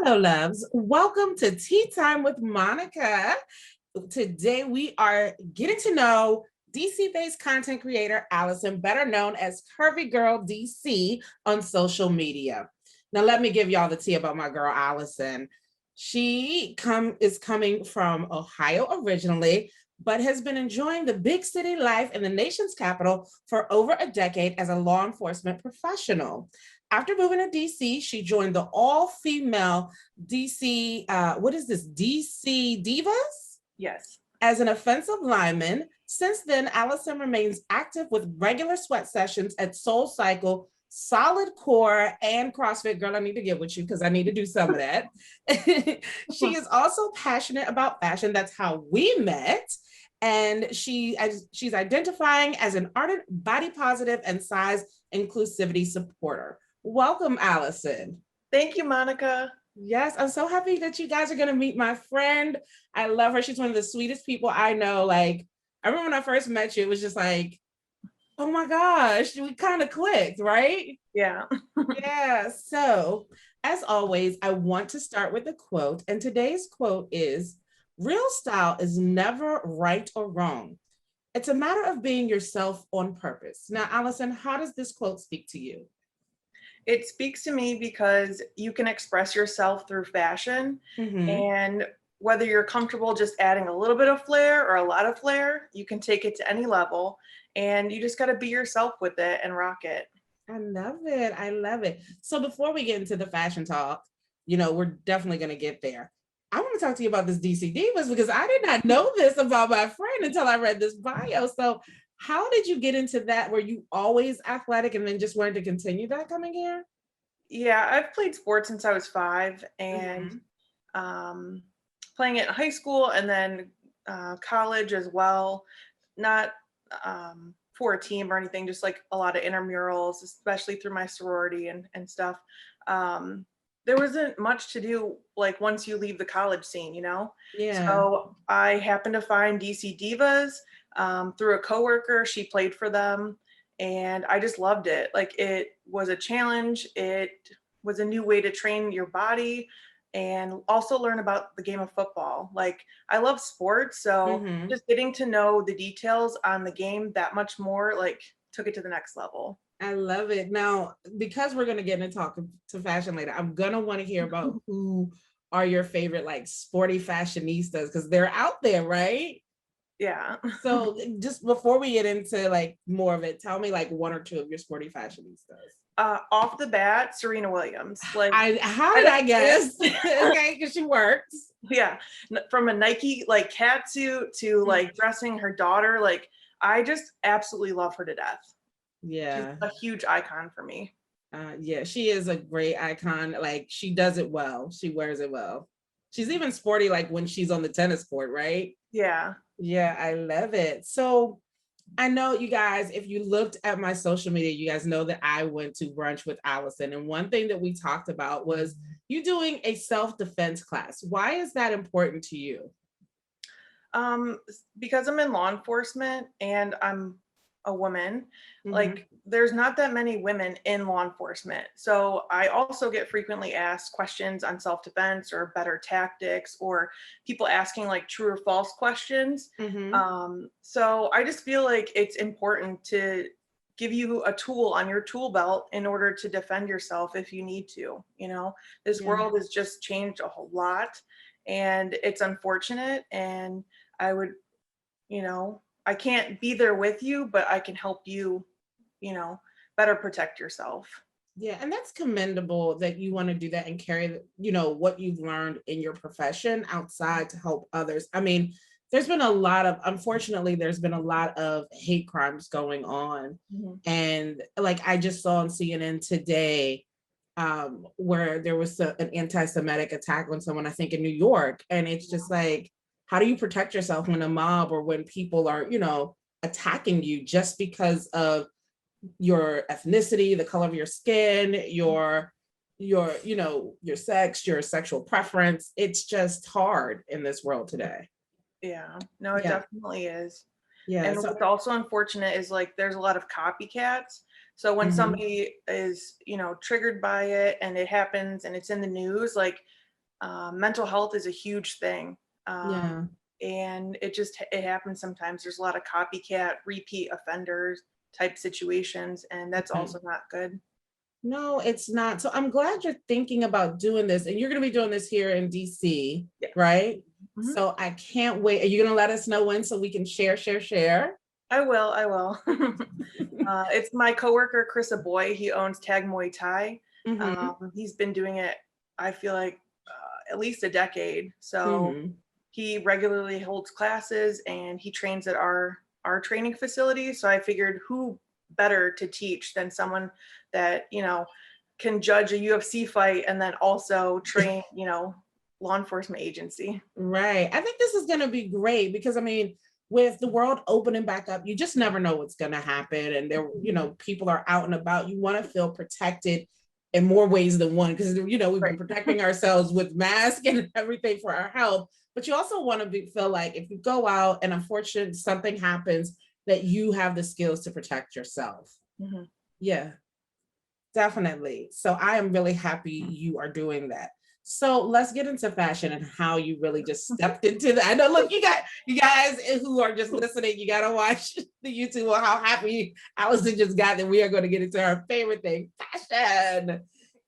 Hello, loves. Welcome to Tea Time with Monica. Today we are getting to know DC-based content creator Alison, better known as Curvy Girl DC on social media. Now, let me give y'all the tea about my girl Alison. She is coming from Ohio originally, but has been enjoying the big city life in the nation's capital for over a decade as a law enforcement professional. After moving to DC, she joined the all-female DC, what is this, DC Divas? Yes. As an offensive lineman. Since then, Alison remains active with regular sweat sessions at Soul Cycle, Solid Core, and CrossFit. Girl, I need to get with you because I need to do some of that. She is also passionate about fashion. That's how we met. And she's identifying as an ardent body positive and size inclusivity supporter. Welcome, Alison. Thank you, Monica. Yes, I'm so happy that you guys are going to meet my friend. I love her. She's one of the sweetest people I know. Like, I remember when I first met you, it was just like, oh my gosh, we kind of clicked, right? Yeah. Yeah. So, as always, I want to start with a quote. And today's quote is, real style is never right or wrong. It's a matter of being yourself on purpose. Now, Alison, how does this quote speak to you? It speaks to me because you can express yourself through fashion, and whether you're comfortable just adding a little bit of flair or a lot of flair, you can take it to any level, and you just got to be yourself with it and rock it. I love it. I love it. So before we get into the fashion talk, we're definitely going to get there. I want to talk to you about this DC Divas because I did not know this about my friend until I read this bio. So how did you get into that? Were you always athletic and then just wanted to continue that coming here? Yeah, I've played sports since I was 5, and playing it in high school and then college as well. Not for a team or anything, just like a lot of intramurals, especially through my sorority and stuff. There wasn't much to do like once you leave the college scene, Yeah. So I happened to find DC Divas through a coworker. She played for them, and I just loved it. Like, it was a challenge. It was a new way to train your body and also learn about the game of football. Like, I love sports, so just getting to know the details on the game that much more, like, took it to the next level. I love it. Now, because we're going to get into talk to fashion later, I'm going to want to hear about who are your favorite like sporty fashionistas because they're out there, right? Yeah. So just before we get into like more of it, tell me like one or two of your sporty fashionistas. Off the bat, Serena Williams. Like, how did I guess? Okay, because she works. Yeah, from a Nike like catsuit to like dressing her daughter, like I just absolutely love her to death. Yeah, she's a huge icon for me. Yeah, she is a great icon. Like, she does it well. She wears it well. She's even sporty like when she's on the tennis court, right? Yeah. Yeah, I love it. So I know you guys, if you looked at my social media, you guys know that I went to brunch with Alison. And one thing that we talked about was you doing a self-defense class. Why is that important to you? Because I'm in law enforcement and I'm a woman, like there's not that many women in law enforcement. So I also get frequently asked questions on self-defense or better tactics, or people asking like true or false questions. So I just feel like it's important to give you a tool on your tool belt in order to defend yourself if you need to. This world has just changed a whole lot, and it's unfortunate. And I would, I can't be there with you, but I can help you, better protect yourself. Yeah, and that's commendable that you want to do that and carry, what you've learned in your profession outside to help others. I mean, unfortunately, there's been a lot of hate crimes going on. And like I just saw on CNN today, where there was an anti-Semitic attack on someone, I think in New York. And it's just like, how do you protect yourself when a mob or when people are, attacking you just because of your ethnicity, the color of your skin, your sex, your sexual preference? It's just hard in this world today. Yeah, no, it definitely is. Yeah. And what's also unfortunate is like there's a lot of copycats. So when somebody is, triggered by it and it happens and it's in the news, like mental health is a huge thing. Yeah. And it happens sometimes. There's a lot of copycat, repeat offenders type situations, and that's Right. also not good. No, it's not. So I'm glad you're thinking about doing this, and you're going to be doing this here in DC, Yes. right? Mhm. So I can't wait. Are you going to let us know when so we can share? I will. I will. It's my coworker Chris Aboy. He owns Tag Muay Thai. Mm-hmm. He's been doing it, I feel like, at least a decade. So Mm-hmm. he regularly holds classes and he trains at our training facility. So I figured who better to teach than someone that, can judge a UFC fight and then also train, law enforcement agency. Right. I think this is going to be great because I mean, with the world opening back up, you just never know what's going to happen. And there, people are out and about. You want to feel protected in more ways than one because, we've Right. been protecting ourselves with masks and everything for our health. But you also want to feel like if you go out and unfortunately something happens, that you have the skills to protect yourself. Mhm. Yeah. Definitely. So I am really happy you are doing that. So let's get into fashion and how you really just stepped into that. I know, look, you guys who are just listening, you gotta watch the YouTube on how happy Alison just got that we are going to get into our favorite thing, fashion.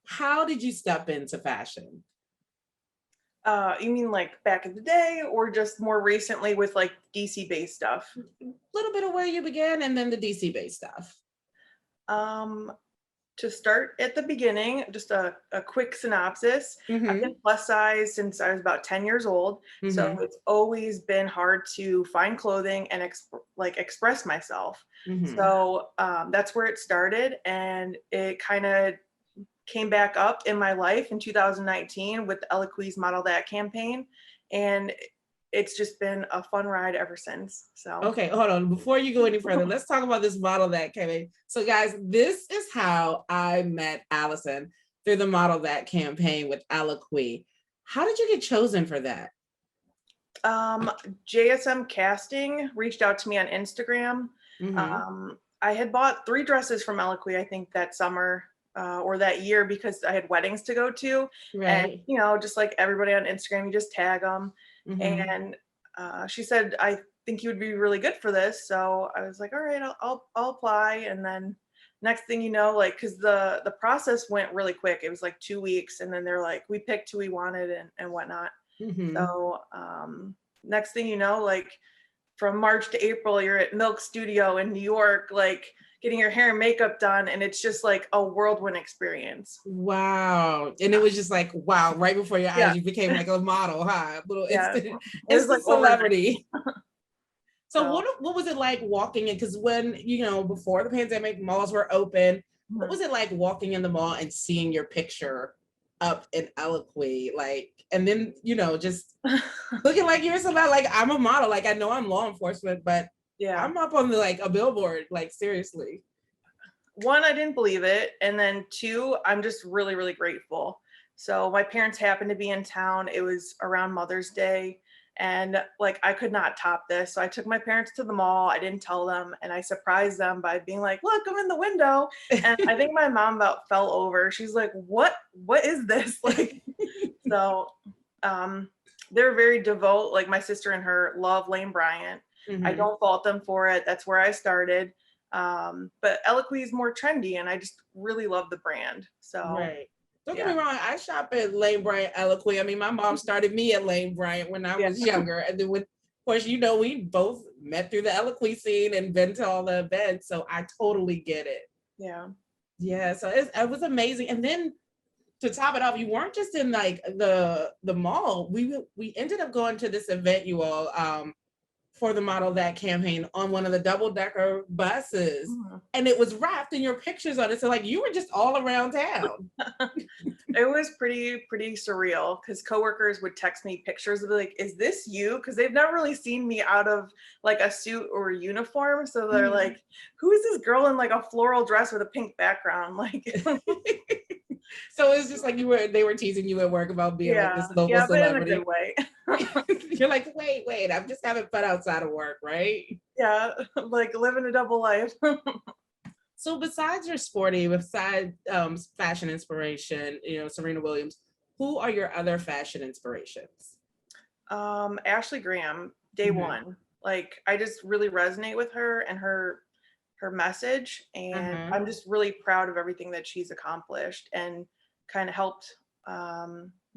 How did you step into fashion? You mean like back in the day or just more recently with like DC based stuff? A little bit of where you began and then the DC based stuff. Um, to start at the beginning, just a quick synopsis. I've been Mm-hmm. plus size since I was about 10 years old. So Mm-hmm. it's always been hard to find clothing and express myself. Mm-hmm. So that's where it started. And it kind of came back up in my life in 2019 with the Eloise Model That campaign. And it's just been a fun ride ever since. So, Okay, hold on. Before you go any further, let's talk about this model that came in. So, guys, this is how I met Alison through the model that campaign with Alaqui. How did you get chosen for that? um, JSM Casting reached out to me on Instagram. Mm-hmm. I had bought 3 dresses from Eloquy, I think that summer or that year because I had weddings to go to. And, Right. just like everybody on Instagram, you just tag them. Mm-hmm. And she said, I think you would be really good for this. So I was like, all right, I'll apply. And then next thing you know, like, cause the process went really quick. It was like 2 weeks. And then they're like, we picked who we wanted and whatnot. Mm-hmm. So next thing you know, like from March to April, you're at Milk Studio in New York, like getting your hair and makeup done, and it's just like a whirlwind experience. Wow. And it was just like, wow, right before your Yeah, eyes, you became like a model, huh? Little yeah. instant, It was like instant overnight. celebrity. So So what was it like walking in? Because when, before the pandemic, malls were open. What mhm. was it like walking in the mall and seeing your picture up in Eloquy? Like, and then, just looking like you're somebody like I'm a model. Like I know I'm law enforcement, but Yeah. I'm up on the like a billboard, like seriously. One, I didn't believe it, and then two, I'm just really, really grateful. So my parents happened to be in town. It was around Mother's Day, and like I could not top this. So I took my parents to the mall. I didn't tell them, and I surprised them by being like, "Look, I'm in the window." And I think my mom about fell over. She's like, "What? What is this?" Like, so um, they're very devout. Like my sister and her love Lane Bryant. I Mm-hmm. don't fault them for it. That's where I started. But Eloquy is more trendy, and I just really love the brand. So Right. Don't get me yeah, wrong. I shop at Lane Bryant Eloquy. I mean, my mom started me at Lane Bryant when I yeah, was younger. And then, of course, we both met through the Eloquy scene and been to all the events. So I totally get it. yeah. Yeah. So it was amazing. And then to top it off, you weren't just in like the mall. We ended up going to this event, you all, for the model that campaign on one of the double-decker buses. Mhm. And it was wrapped in your pictures on it. So like you were just all around town. It was pretty surreal because coworkers would text me pictures of like, "Is this you?" Because they've never really seen me out of like a suit or a uniform, so they're Mhm. like, "Who is this girl in like a floral dress with a pink background?" Like, So it's just like they were teasing you at work about being like yeah, this local yeah, but in a good celebrity. way. You're like, wait, I'm just having fun outside of work, right? Yeah, like living a double life. So besides your sporty, besides fashion inspiration, Serena Williams, Who are your other fashion inspirations? Ashley Graham, day Mhm. one. Like I just really resonate with her and her message, and Uh-huh. I'm just really proud of everything that she's accomplished and kind of helped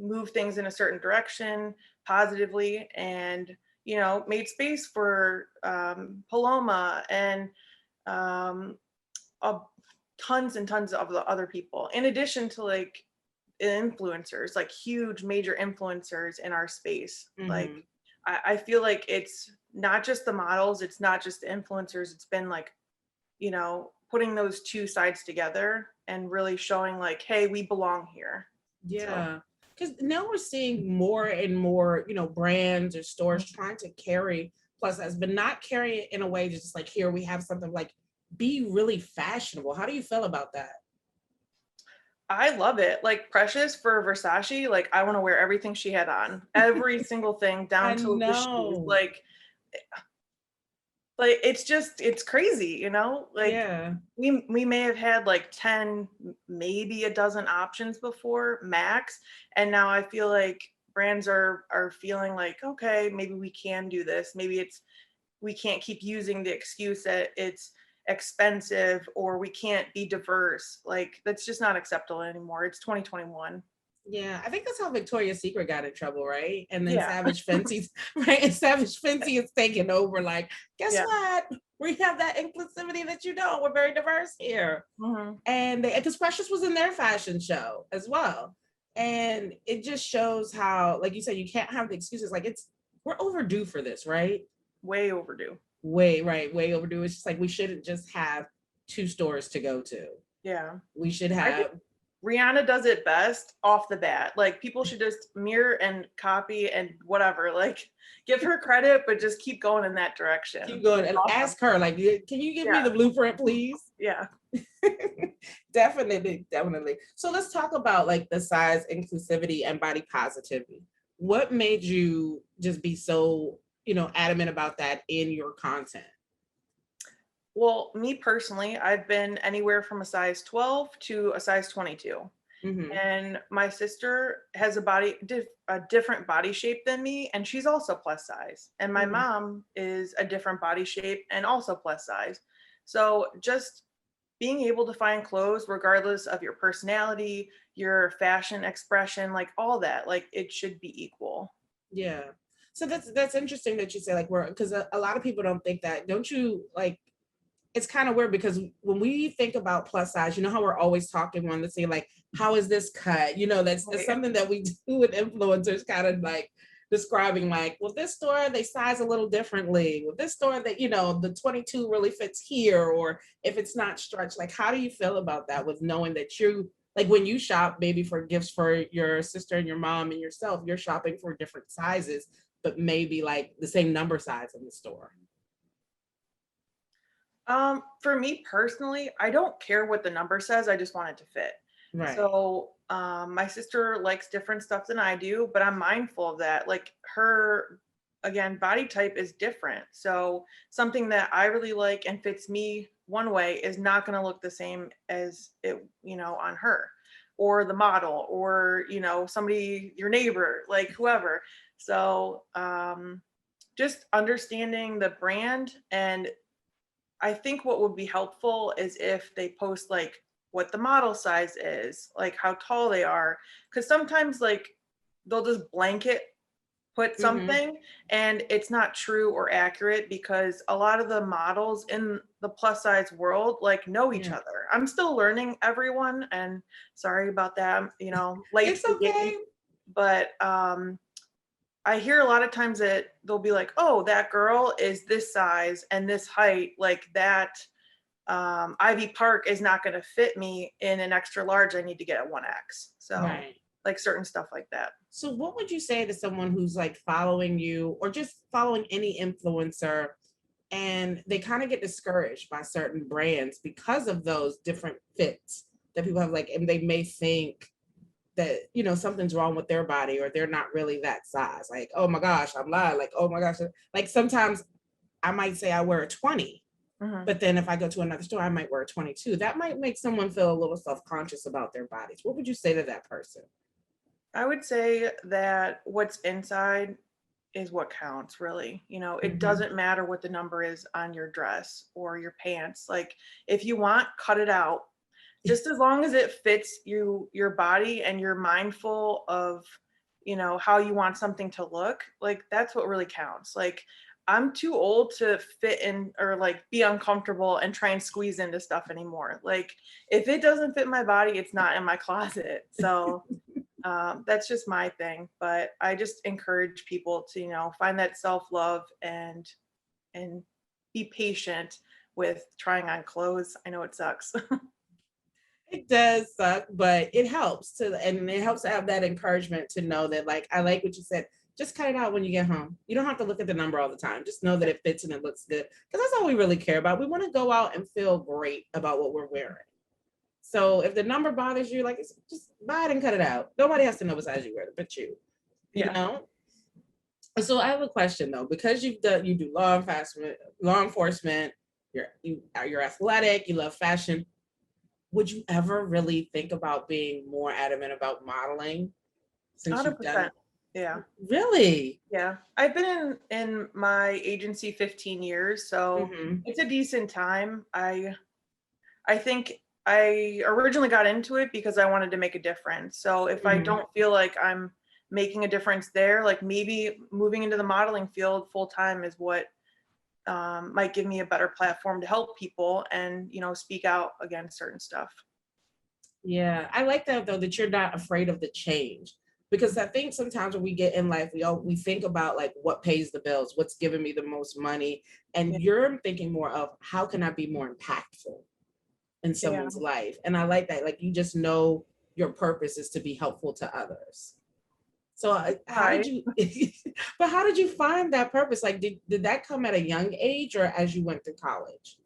move things in a certain direction positively, and made space for Paloma and um, uh, tons and tons of the other people, in addition to like influencers, like huge major influencers in our space. Like Mhm. I feel like it's not just the models, it's not just the influencers, it's been like, putting those two sides together and really showing like, hey, we belong here. So Yeah. Because now we're seeing more and more, brands or stores trying to carry plus size, but not carry it in a way just like here we have something like be really fashionable. How do you feel about that? I love it. Like Precious for Versace, like I want to wear everything she had on, every single thing I down to the shoes. know. Like it's crazy, like Yeah. we may have had like 10, maybe a dozen options before max, and now I feel like brands are feeling like, okay, maybe we can do this. Maybe it's we can't keep using the excuse that it's expensive or we can't be diverse. Like that's just not acceptable anymore. It's 2021. Yeah, I think that's how Victoria's Secret got in trouble, right? And then Yeah. Savage Fenty's right, and Savage Fenty is taking over. Like, guess Yeah. what? We have that inclusivity that you don't. We're very diverse here, Hmm. and because Precious was in their fashion show as well, and it just shows how, like you said, you can't have the excuses. Like we're overdue for this, right? Way overdue. Way overdue. It's just like we shouldn't just have two stores to go to. Yeah. We should I think have. Rihanna does it best off the bat. Like people should just mirror and copy and whatever. Like give her credit, but just keep going in that Keep direction. going It's and awesome. ask her, like, can you give me Yeah. the blueprint, please? Yeah. Definitely, definitely. So let's talk about like the size inclusivity and body positivity. What made you just be so, adamant about that in your content? Well, me personally, I've been anywhere from a size 12 to a size 22. Mm-hmm. And my sister has a different body shape than me, and she's also plus size. And my Mm-hmm. mom is a different body shape and also plus size. So just being able to find clothes regardless of your personality, your fashion expression, like all that, like it should be equal. Yeah. So that's interesting that you say like we're because a lot of people don't think that. Don't you like it's kind of weird because when we think about plus size, you know how we're always talking one to say like, how is this cut? That's Right. something that we do with influencers, kind of like describing like, well, this store they size a little differently. With this store that the 22 really fits here, or if it's not stretched. Like, how do you feel about that? With knowing that you like when you shop maybe for gifts for your sister and your mom and yourself, you're shopping for different sizes, but maybe like the same number size in the store. For me personally, I don't care what the number says. I just want it to fit. Right. So, my sister likes different stuff than I do, but I'm mindful of that. Like her, again, body type is different. So something that I really like and fits me one way is not going to look the same as it, on her or the model or, somebody, your neighbor, like whoever. So, just understanding the brand, and I think what would be helpful is if they post like what the model size is, like how tall they are. Cause sometimes like they'll just blanket put Mm-hmm. something and it's not true or accurate, because a lot of the models in the plus size world like know each Yeah. other. I'm still learning everyone, and sorry about that, late to It's the game. okay. But I hear a lot of times that they'll be like, "Oh, that girl is this size and this height, like that Ivy Park is not going to fit me in an extra large. I need to get a 1X." So, Right. like certain stuff like that. So what would you say to someone who's like following you or just following any influencer and they kind of get discouraged by certain brands because of those different fits that people have like and they may think that something's wrong with their body or they're not really that size. Like, oh my gosh, I'm lying. Like, oh my gosh. Like sometimes I might say I wear a 20, Hmm. but then if I go to another store, I might wear a 22. That might make someone feel a little self-conscious about their bodies. What would you say to that person? I would say that what's inside is what counts, really. It Mhm. doesn't matter what the number is on your dress or your pants. Like, if you want, cut it out. Just as long as it fits your body and you're mindful of, how you want something to look, like that's what really counts. Like, I'm too old to fit in or like be uncomfortable and try and squeeze into stuff anymore. Like, if it doesn't fit my body, it's not in my closet. So that's just my thing. But I just encourage people to, find that self-love and be patient with trying on clothes. I know it sucks. It does suck, but it helps and it helps to have that encouragement to know that, like, I like what you said. Just cut it out when you get home. You don't have to look at the number all the time. Just know that it fits and it looks good. Because that's all we really care about. We want to go out and feel great about what we're wearing. So if the number bothers you, like, just buy it and cut it out. Nobody has to know what size you wear, but you Yeah. know? So I have a question though, because you do law enforcement, you're athletic, you love fashion. Would you ever really think about being more adamant about modeling since you've done 100%. Yeah. really? Yeah. I've been in my agency 15 years, so Mm-hmm. it's a decent time. I think I originally got into it because I wanted to make a difference. So if I Mm-hmm. don't feel like I'm making a difference there, like maybe moving into the modeling field full time is what might give me a better platform to help people and, speak out against certain stuff. Yeah, I like that though, that you're not afraid of the change. Because I think sometimes when we get in life, we think about like what pays the bills, what's giving me the most money, Yeah. and you're thinking more of how can I be more impactful in Yeah. someone's life. And I like that. Like you just know your purpose is to be helpful to others. So how did Right. you but how did you find that purpose? Like did that come at a young age or as you went through college?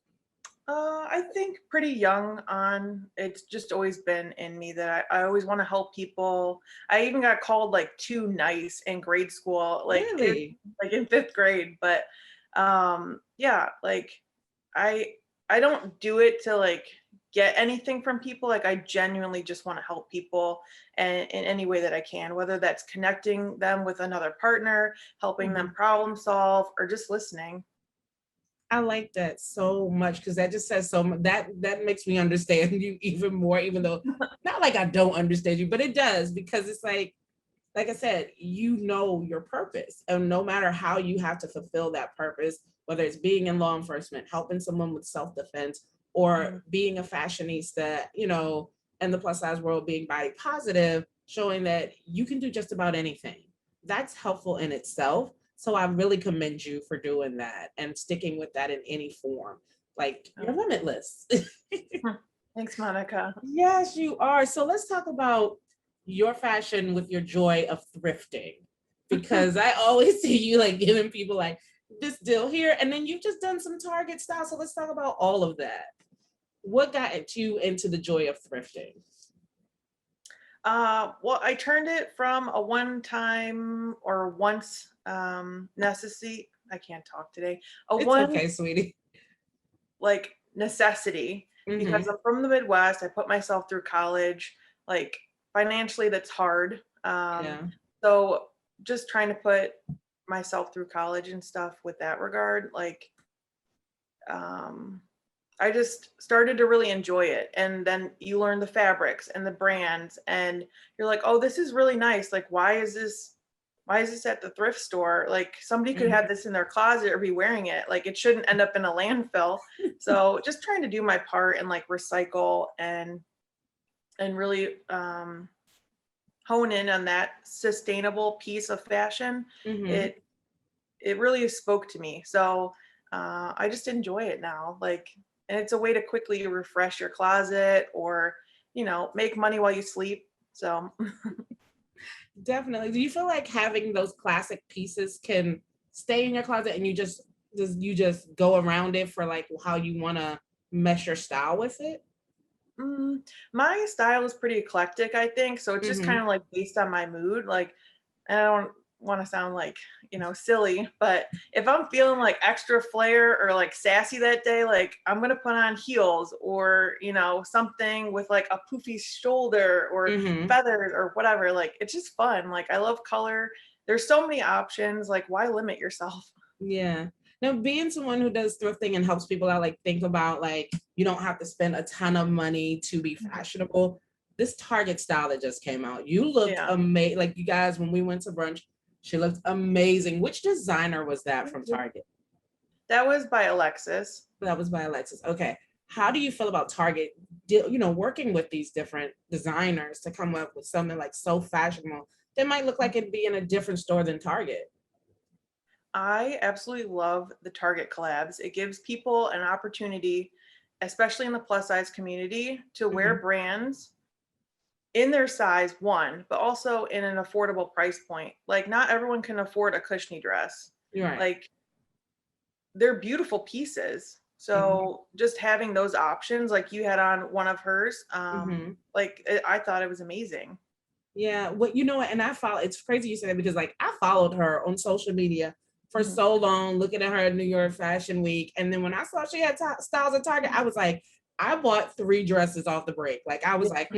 I think pretty young on. It's just always been in me that I always want to help people. I even got called like too nice in grade school, Really? like in fifth grade. But yeah, like I I don't do it to like get anything from people. Like, I genuinely just want to help people and in any way that I can, whether that's connecting them with another partner, helping them Mhm. problem solve, or just listening. I like that so much because that just says so much. That makes me understand you even more, even though not like I don't understand you, but it does because it's like I said, you know your purpose. And no matter how you have to fulfill that purpose, whether it's being in law enforcement, helping someone with self-defense, or Mhm. being a fashionista, in the plus size world, being body positive, showing that you can do just about anything. That's helpful in itself. So I really commend you for doing that and sticking with that in any form. Like you're Oh. limitless. Thanks, Monica. Yes, you are. So let's talk about your fashion with your joy of thrifting. Because I always see you like giving people like this deal here, and then you've just done some Target style. So let's talk about all of that. What got you into the joy of thrifting? Well, I turned it from a one time or once necessity. I can't talk today. A It's one okay, sweetie. like necessity because Mm-hmm. I'm from the Midwest. I put myself through college. Like, financially, that's hard. Yeah. So just trying to put myself through college and stuff with that regard, like, um, I just started to really enjoy it. And then you learn the fabrics and the brands, and you're like, oh, this is really nice. Like, why is this at the thrift store? Like, somebody could have Mhm. this in their closet or be wearing it. Like, it shouldn't end up in a landfill. So just trying to do my part and like recycle and really hone in on that sustainable piece of fashion. Mhm. It it really spoke to me. So I just enjoy it now. Like, and it's a way to quickly refresh your closet or, make money while you sleep. So Definitely. Do you feel like having those classic pieces can stay in your closet and you just go around it for like how you want to mesh your style with it? my style is pretty eclectic, I think. So it's just kind Mhm. of like based on my mood. Like, I don't want to sound like, silly, but if I'm feeling like extra flair or like sassy that day, like I'm going to put on heels or, something with like a poofy shoulder or Mm-hmm. feathers or whatever. Like it's just fun. Like I love color. There's so many options. Like why limit yourself? Yeah. Now, being someone who does thrifting and helps people out, like think about like you don't have to spend a ton of money to be Mhm. fashionable. This Target style that just came out, you looked Yeah. amazing. Like you guys, when we went to brunch, she looked amazing. Which designer was that from Target? That was by Alexis. That was by Alexis. Okay. How do you feel about Target, working with these different designers to come up with something like so fashionable that might look like it'd be in a different store than Target? I absolutely love the Target collabs. It gives people an opportunity, especially in the plus size community, to wear Mhm. brands in their size, one, but also in an affordable price point. Like, not everyone can afford a cushiony dress. You're right. Like, they're beautiful pieces. Mhm. So, just having those options, like you had on one of hers, Mhm. I thought it was amazing. Yeah, what and I follow. It's crazy you say that because like I followed her on social media for Mhm. so long, looking at her at New York Fashion Week, and then when I saw she had styles at Target, I was like, I bought 3 dresses off the break. Like I was like,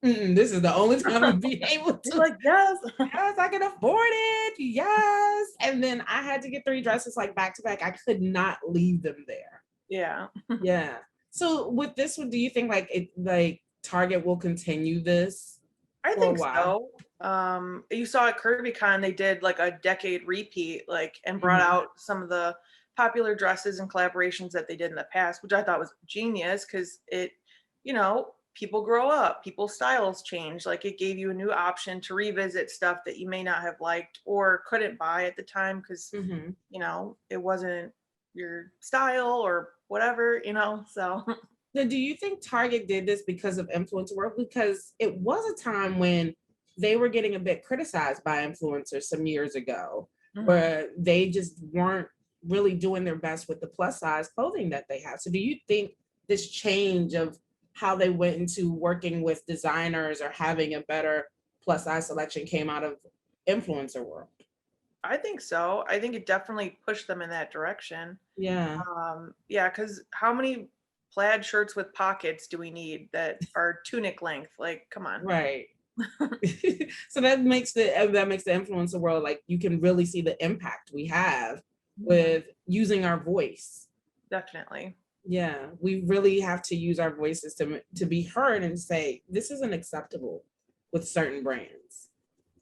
this is the only time I'm gonna be able You're to. like, yes. Yes, I can afford it. Yes, and then I had to get 3 dresses like back to back. I could not leave them there. Yeah. Yeah. So with this one, do you think like Target will continue this I for a think while? so. You saw at CurvyCon, they did like a decade repeat, like, and brought Mhm. out some of the popular dresses and collaborations that they did in the past, which I thought was genius because people grow up, people's styles change. Like it gave you a new option to revisit stuff that you may not have liked or couldn't buy at the time because, Mhm. it wasn't your style or whatever. So Now, do you think Target did this because of influencer work? Because it was a time when they were getting a bit criticized by influencers some years ago, Mhm. where they just weren't really doing their best with the plus size clothing that they have. So, do you think this change of how they went into working with designers or having a better plus size selection came out of influencer work? I think so. I think it definitely pushed them in that direction. Yeah, Yeah, because how many plaid shirts with pockets do we need that are tunic length? Like, come on. right. So that makes the influencer world like you can really see the impact we have Mhm. with using our voice. Definitely. Yeah, we really have to use our voices to be heard and say this isn't acceptable with certain brands.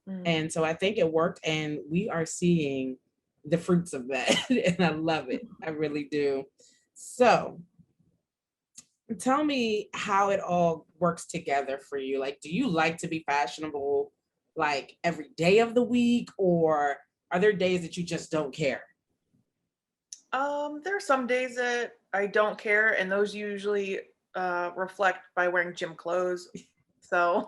Mm. And so I think it worked, and we are seeing the fruits of that, and I love it. I really do. So tell me how it all works together for you. Like, do you like to be fashionable like every day of the week, or are there days that you just don't care? There are some days that I don't care, and those usually reflect by wearing gym clothes. So,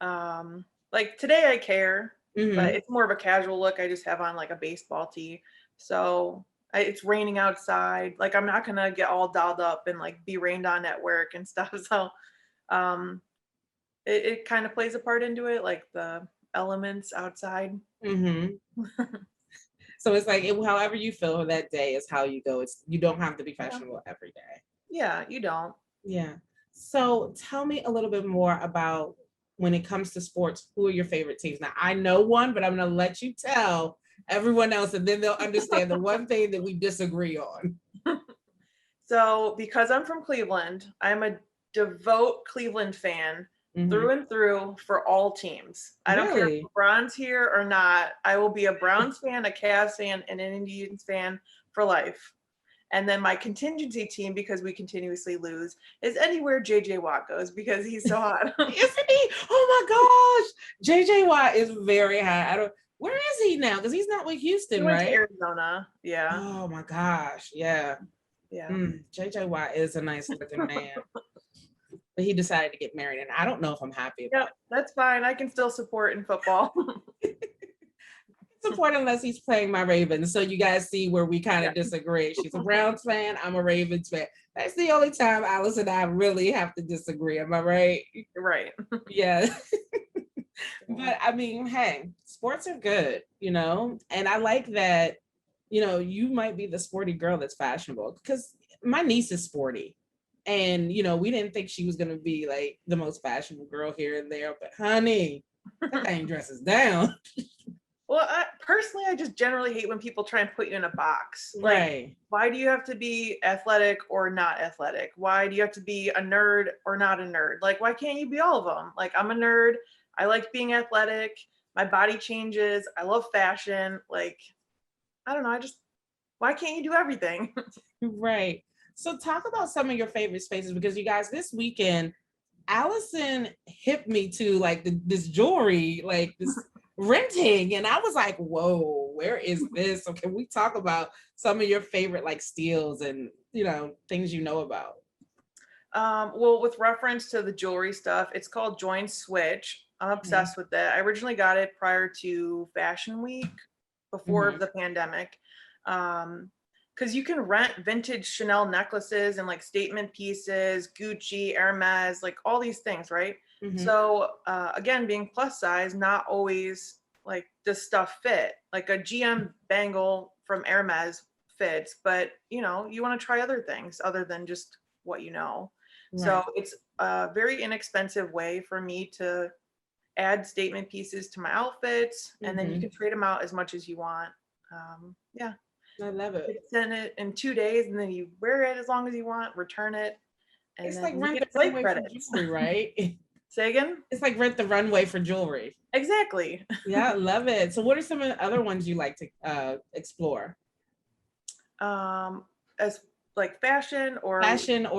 um, like today I care, but Hmm. it's more of a casual look. I just have on like a baseball tee. So it's raining outside. Like I'm not gonna get all dolled up and like be rained on at work and stuff. So um, it kind of plays a part into it, like the elements outside. Hmm. So it's like however you feel that day is how you go. It's you don't have to be Yeah, fashionable every day. yeah, you don't. Yeah. So tell me a little bit more about when it comes to sports, who are your favorite teams? Now I know one, but I'm gonna let you tell everyone else, and then they'll understand the one thing that we disagree on. So because I'm from Cleveland, I'm a devout Cleveland fan Hmm. through and through for all teams. I don't care if Really? LeBron's here or not. I will be a Browns fan, a Cavs fan, and an Indians fan for life. And then my contingency team, because we continuously lose, is anywhere JJ Watt goes because he's so hot. Isn't he? Oh my gosh. JJ Watt is very high. I don't Where is he now? Because he's not with He Houston, went to right? Arizona. Yeah. Oh my gosh. Yeah. Yeah. JJ Watt is a nice looking man. But he decided to get married, and I don't know if I'm happy about Yep. That's fine. I can still support in football. it. Support unless he's playing my Ravens. So you guys see where we kind Yeah. of disagree. She's a Browns fan. I'm a Ravens fan. That's the only time Alice and I really have to disagree. Am I right? Right. Yeah. But I mean, hey, sports are good, and I like that, you might be the sporty girl that's fashionable because my niece is sporty. And, we didn't think she was going to be like the most fashionable girl here and there, but honey, that thing dresses down. Well, personally, I just generally hate when people try and put you in a box. Like, Right. why do you have to be athletic or not athletic? Why do you have to be a nerd or not a nerd? Like, why can't you be all of them? Like, I'm a nerd. I like being athletic. My body changes. I love fashion. Like, I don't know. Why can't you do everything? Right. So talk about some of your favorite spaces because you guys, this weekend, Alison hit me to like this jewelry, like this renting. And I was like, whoa, where is this? So can we talk about some of your favorite like steals and, things about? Well, with reference to the jewelry stuff, it's called Join Switch. I'm obsessed with it. I originally got it prior to Fashion Week, before the pandemic. Because you can rent vintage Chanel necklaces and like statement pieces, Gucci, Hermes, like all these things, right? So again, being plus size, not always like this stuff fit. Like a GM bangle from Hermes fits, but you want to try other things other than just what you know. Right. So it's a very inexpensive way for me to add statement pieces to my outfits, and then you can trade them out as much as you want. Yeah. I love it. Send it in 2 days, and then you wear it as long as you want, return it, and it's then like you rent get the site runway credits. for jewelry, right? Say again? It's like rent the runway for jewelry. Exactly. Yeah, I love it. So what are some of the other ones you like to explore? As like fashion or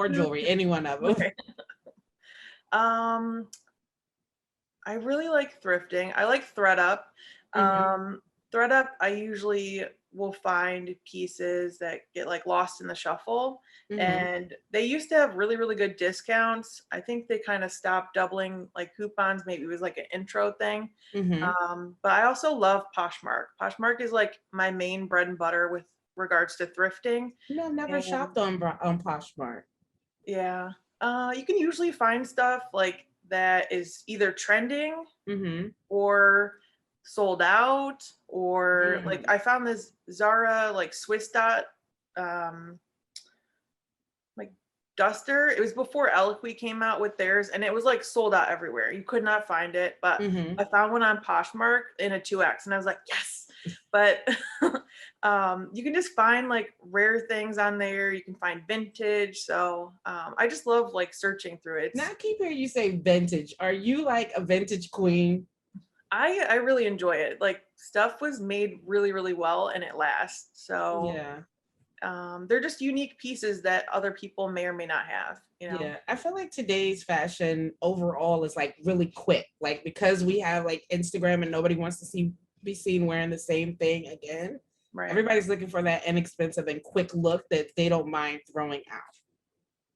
jewelry, any one of them. Okay. I really like thrifting. I like ThreadUp. ThreadUp, I usually will find pieces that get like lost in the shuffle. And they used to have really, really good discounts. I think they kind of stopped doubling like coupons. Maybe it was like an intro thing. But I also love Poshmark. Poshmark is like my main bread and butter with regards to thrifting. I've never shopped on Poshmark. Yeah. You can usually find stuff like that is either trending or sold out, or like I found this Zara like Swiss dot like duster. It was before Eloquii came out with theirs, and it was like sold out everywhere. You could not find it, but I found one on Poshmark in a 2X, and I was like, yes. But you can just find like rare things on there. You can find vintage. So I just love like searching through it. Now I keep hearing you say vintage. Are you like a vintage queen? I really enjoy it. Like stuff was made really, really well and it lasts. So yeah. They're just unique pieces that other people may or may not have. Yeah, I feel like today's fashion overall is like really quick. Like because we have like Instagram and nobody wants to be seen wearing the same thing again. Right. Everybody's looking for that inexpensive and quick look that they don't mind throwing out.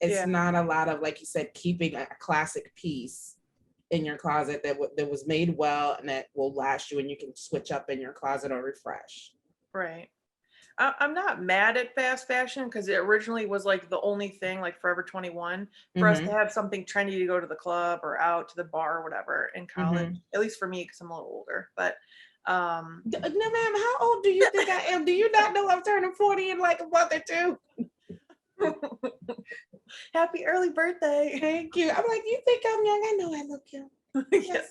It's not a lot of, like you said, keeping a classic piece in your closet that was made well and that will last you and you can switch up in your closet or refresh. Right. I'm not mad at fast fashion because it originally was like the only thing, like Forever 21, for us to have something trendy to go to the club or out to the bar or whatever in college. At least for me, because I'm a little older. But no, ma'am, how old do you think I am? Do you not know I'm turning 40 in like a month or two? Happy early birthday. Thank you. I'm like, you think I'm young? I know I look young.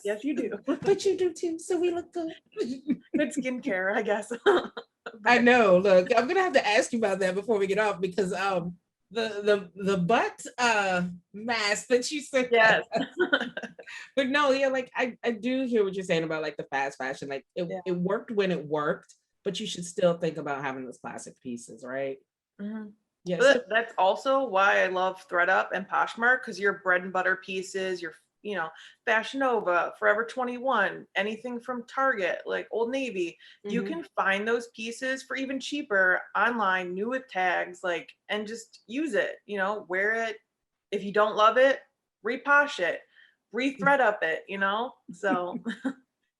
Yes, you do. But you do too, so we look good. Good skincare, I guess. I know. Look, I'm gonna have to ask you about that before we get off because the butt mask that you said. Yes. But no, yeah, like I do hear what you're saying about like the fast fashion. Like it worked when it worked, but you should still think about having those classic pieces, right? Yeah, but that's also why I love ThreadUp and Poshmark, because your bread and butter pieces, your Fashion Nova, Forever 21, anything from Target, like Old Navy, you can find those pieces for even cheaper online, new with tags, like, and just use it, wear it. If you don't love it, reposh it, re-thread up it, so.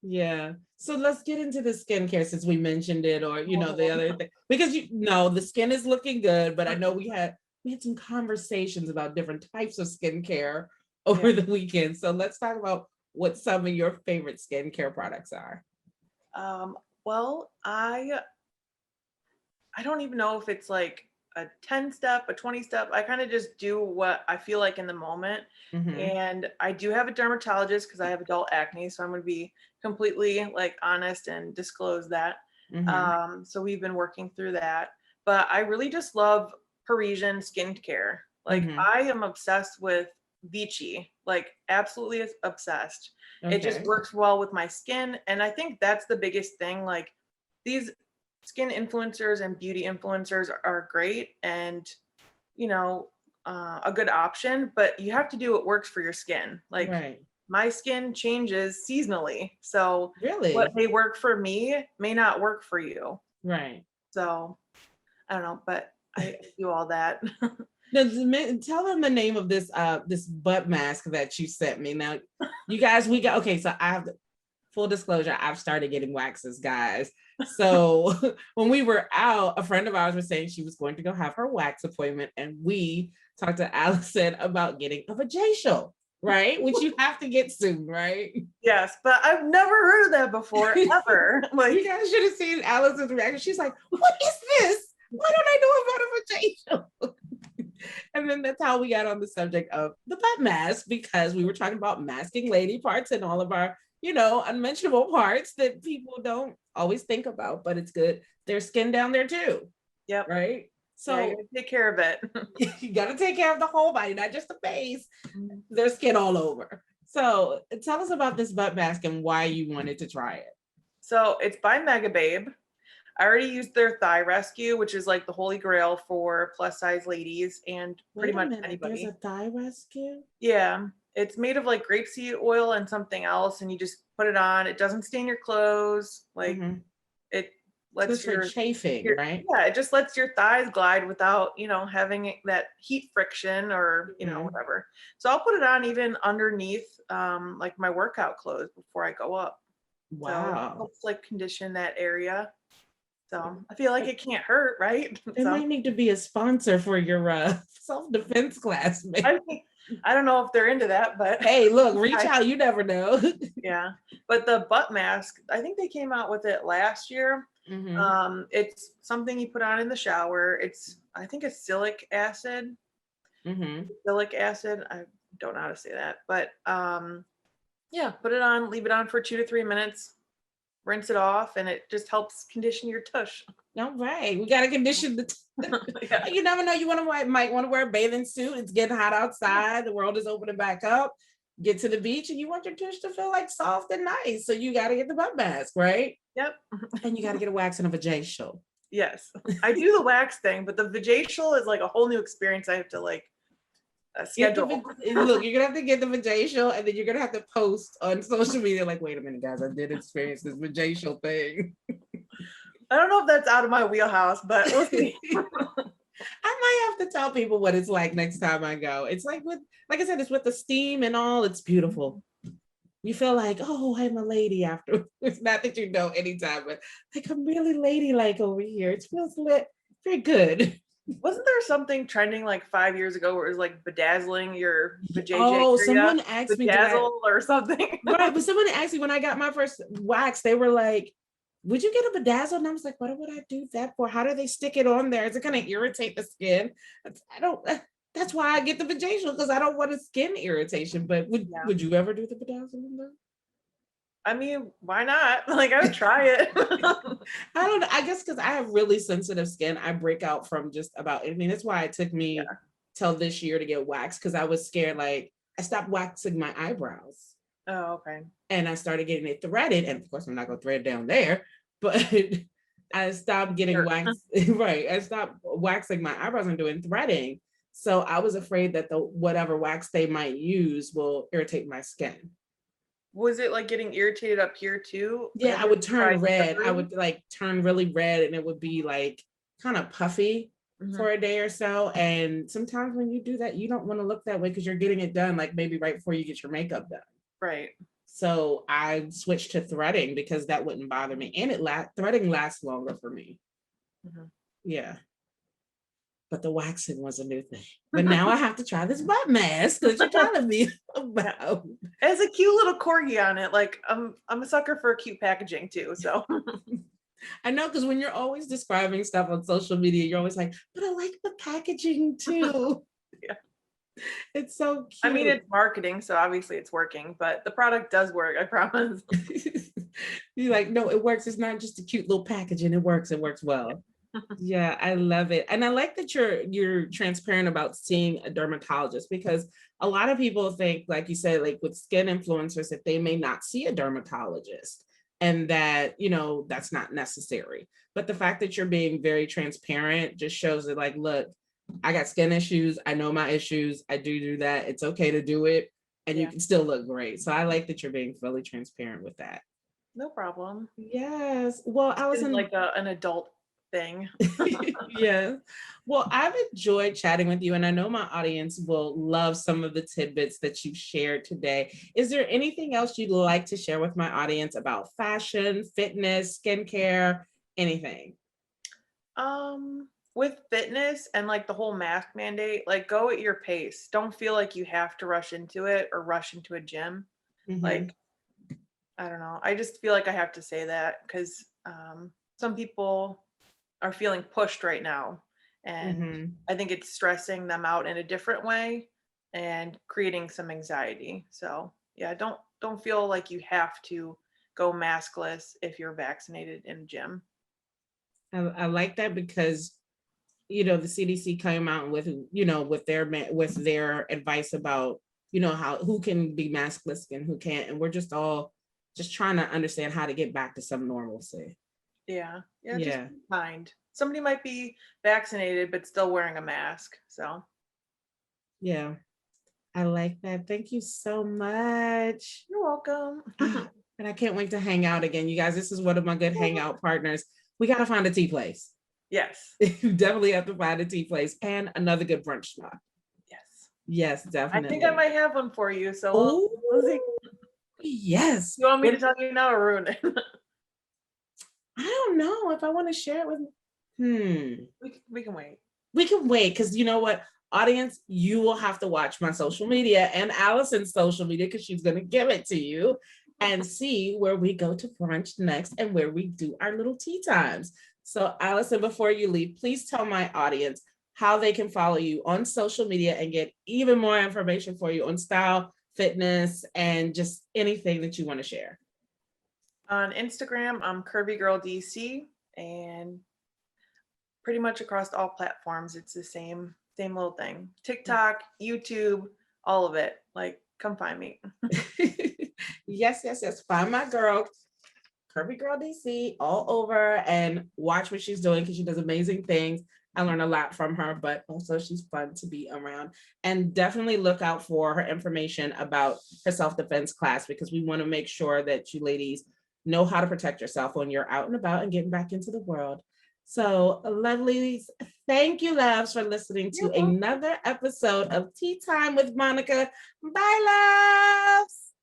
Yeah. So let's get into the skincare since we mentioned it, or the other thing, because the skin is looking good, but I know we had some conversations about different types of skincare over the weekend. So let's talk about what some of your favorite skincare products are. Well, I don't even know if it's like a 10 step, a 20 step. I kind of just do what I feel like in the moment. Mm-hmm. And I do have a dermatologist because I have adult acne. So I'm going to be completely like honest and disclose that. Mm-hmm. So we've been working through that. But I really just love Parisian skincare. Like Mm-hmm. I am obsessed with Vichy, like absolutely obsessed. It just Okay. works well with my skin. And I think that's the biggest thing. Like these skin influencers and beauty influencers are great and you know a good option, but you have to do what works for your skin. Like Right. my skin changes seasonally, so what Really? may work for me may not work for you. Right. So I don't know, but I do all that. Now, tell them the name of this butt mask that you sent me. Now, you guys, we got okay. So I have full disclosure, I've started getting waxes, guys. So when we were out, a friend of ours was saying she was going to go have her wax appointment, and we talked to Alison about getting a vajacial, right? Which you have to get soon, right? Yes, but I've never heard of that before ever. You Like guys should have seen Alison's reaction. She's like, "What is this? Why don't I know about a vajacial?" And then that's how we got on the subject of the butt mask, because we were talking about masking lady parts and all of our, unmentionable parts that people don't always think about, but it's good. There's skin down there too, yep, right? yeah, you So gotta take care of it. you got to take care of the whole body, not just the face. There's skin all over. So tell us about this butt mask and why you wanted to try it. So it's by Mega Babe. I already used their Thigh Rescue, which is like the holy grail for plus size ladies and pretty Wait a much minute, there's a anybody. thigh rescue? Yeah, it's made of like grapeseed oil and something else, and you just put it on. It doesn't stain your clothes. Like Mm-hmm. it It's good lets for chafing, your right? yeah, it just lets your thighs glide without having that heat friction or Mm-hmm. whatever. So I'll put it on even underneath like my workout clothes before I go up. So it Wow. helps like condition that area. So I feel like it can't hurt, right? There So might need to be a sponsor for your self-defense class, man. I think I don't know if they're into that, but Hey, look, reach I, out. You never know. yeah. But the butt mask, I think they came out with it last year. Mm-hmm. It's something you put on in the shower. I think it's Mm-hmm. silic acid. I don't know how to say that, but yeah, put it on, leave it on for 2 to 3 minutes, rinse it off, and it just helps condition your tush. All right. We got to condition Yeah. you never know. You might want to wear a bathing suit. It's getting hot outside. The world is opening back up. Get to the beach and you want your tush to feel like soft and nice. So you got to get the butt mask, right? Yep. And you got to get a wax and a vajacial. Yes. I do the wax thing, but the vajacial is like a whole new experience. I have to like Get the schedule. look, you're gonna have to get the vajacial, and then you're gonna have to post on social media like, wait a minute, guys, I did experience this vajacial thing. I don't know if that's out of my wheelhouse, but we'll see. I might have to tell people what it's like next time I go. It's like like I said, it's with the steam and all. It's beautiful. You feel like, oh, I'm a lady after. It's not that you know anytime, but like I'm really ladylike over here. It feels very good. Wasn't there something trending like 5 years ago where it was like bedazzling your vajayjay Oh, area? someone asked me, did I Bedazzle or something? right? But someone asked me when I got my first wax, they were like, would you get a bedazzle? And I was like, what would I do that for? How do they stick it on there? Is it going to irritate the skin? I don't, that's why I get the vajacial, because I don't want a skin irritation. But Yeah. would you ever do the bedazzle in there? I mean, why not? Like, I would try it. I don't know. I guess because I have really sensitive skin. I break out from just about anything. That's why it took me Yeah. till this year to get waxed, because I was scared. Like, I stopped waxing my eyebrows. Oh, okay. And I started getting it threaded. And of course, I'm not going to thread down there, but I stopped getting waxed. Right. I stopped waxing my eyebrows and doing threading. So I was afraid that the whatever wax they might use will irritate my skin. Was it like getting irritated up here too? Yeah, Have I you would ever turn tried red. I severing? would like turn really red, and it would be like kind of puffy Mhm. for a day or so. And sometimes when you do that, you don't want to look that way because you're getting it done like maybe right before you get your makeup done. Right. So I switched to threading because that wouldn't bother me, and threading lasts longer for me. Mhm. Yeah, but the waxing was a new thing. But now I have to try this butt mask that you're telling me about. It has a cute little corgi on it. Like I'm a sucker for cute packaging too. So I know, because when you're always describing stuff on social media, you're always like, but I like the packaging too. Yeah. It's so cute. I mean, it's marketing, so obviously it's working, but the product does work, I promise. You're like, no, it works. It's not just a cute little packaging. It works well. Yeah, I love it. And I like that you're transparent about seeing a dermatologist, because a lot of people think, like you said, like with skin influencers, that they may not see a dermatologist, and that, that's not necessary. But the fact that you're being very transparent just shows that, like, look, I got skin issues. I know my issues. I do that. It's okay to do it. And you can still look great. So I like that you're being fully transparent with that. No problem. Yes. Well, It's Alison, like an adult thing. yeah. Well, I've enjoyed chatting with you, and I know my audience will love some of the tidbits that you've shared today. Is there anything else you'd like to share with my audience about fashion, fitness, skincare, anything? With fitness and like the whole mask mandate, like go at your pace. Don't feel like you have to rush into it or rush into a gym. Mm-hmm. Like, I don't know. I just feel like I have to say that because some people are feeling pushed right now. And I think it's stressing them out in a different way and creating some anxiety. So yeah, don't feel like you have to go maskless if you're vaccinated in a gym. I like that, because the CDC came out with with their advice about how who can be maskless and who can't, and we're just all just trying to understand how to get back to some normalcy. Yeah. Just be kind. Somebody might be vaccinated but still wearing a mask. So yeah, I like that. Thank you so much. you're welcome. And I can't wait to hang out again, you guys. This is one of my good hangout partners. We got to find a tea place. Yes. You definitely have to find a tea place and another good brunch spot. Yes, definitely. I think I might have one for you. So we'll see. Yes. You want me to tell you now or ruin it? I don't know if I want to share it with. We can wait. We can wait, because you know what, audience, you will have to watch my social media and Alison's social media, because she's going to give it to you, and see where we go to brunch next and where we do our little tea times. So Alison, before you leave, please tell my audience how they can follow you on social media and get even more information for you on style, fitness, and just anything that you want to share. On Instagram, I'm Curvy Girl DC, and pretty much across all platforms, it's the same little thing. TikTok, YouTube, all of it. Like, come find me. Yes. Find my girl, Curvy Girl DC, all over, and watch what she's doing, because she does amazing things. I learn a lot from her, but also she's fun to be around. And definitely look out for her information about her self-defense class, because we want to make sure that you ladies know how to protect yourself when you're out and about and getting back into the world. So, lovelies, thank you, loves, for listening to another episode of Tea Time with Monica. Bye, loves.